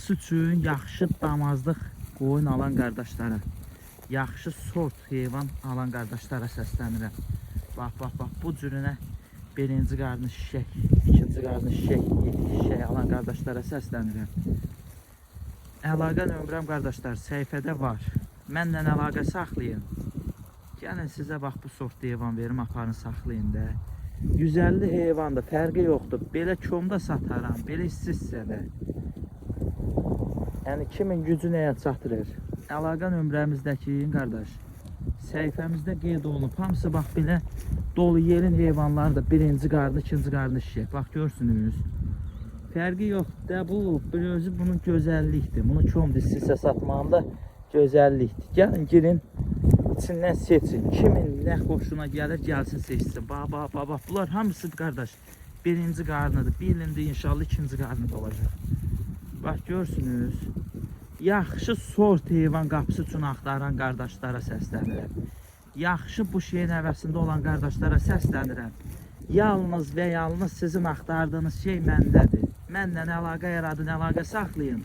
qapısı üçün yaxşı damazlıq qoyun alan qardaşlara, yaxşı sort heyvan alan qardaşlara səslənirəm. Bax, bu cürünə birinci qarnı şişək, ikinci qarnı şişək, şişək alan qardaşlara səslənirəm. Əlaqə nömrəm qardaşlar səhifədə var. Mənlə əlaqə saxlayın. Gəlin sizə bax bu sort heyvan verim, aparın saxlayın da. 150 heyvandır, fərqi yoxdur. Belə komda sataram, belə sizsə də. Yəni kimin gücü nəyə çatdırır? Əlaqə nömrəmizdəki qardaş səhifəmizdə qeyd olunub. Hamısı bax belə dolu yerin heyvanları da birinci qarnı, ikinci qarnı şişək. Bax görsünüz. Fərqi yoxdur da bu özü bunun gözəllikdir. Bunu kom dizisi satmağında gözəllikdir. Gəlin girin içindən seçin. Kimin nə xoşuna gəlir gəlsin seçsin. Bax. Bunlar hamısı qardaş birinci qarnıdır. Bir ilində inşallah ikinci qarnı da olacaq. Bax görsünüz. Yaxşı sort heyvan qapısı üçün axtaran qardaşlara səslənirəm. Yaxşı bu şeyin əvəzində olan qardaşlara səslənirəm. Yalnız və yalnız sizin axtardığınız şey məndədir. Mənlə əlaqə yaradın, əlaqə saxlayın.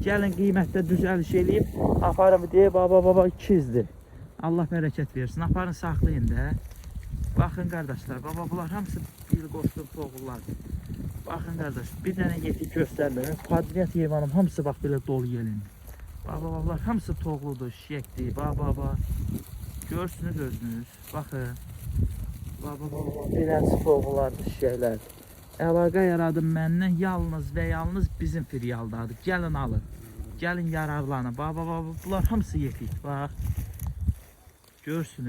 Gəlin qiymətdə düzəliş eləyib, aparım deyə baba 200'dir. Allah bərəkət versin, aparın saxlayın da. Baxın qardaşlar, bunlar hamısı bir qoşduğum toğullardır. Baxın qardaş, bir dənə yetik göstərməyim. Padriyat heyvanım hamısı bax belə dolu yelindir. Bunlar hamısı toğludur, şişəkdir. Bax. Görsünüz özünüz. Baxın. Beləsi toğullardır, şişəklərdir. Əlaqə yaradın məndən yalnız və yalnız bizim filialdadır. Gəlin alın. Gəlin yararlanın. Bax, bunlar hamısı yetik. Bax. Görsünüz.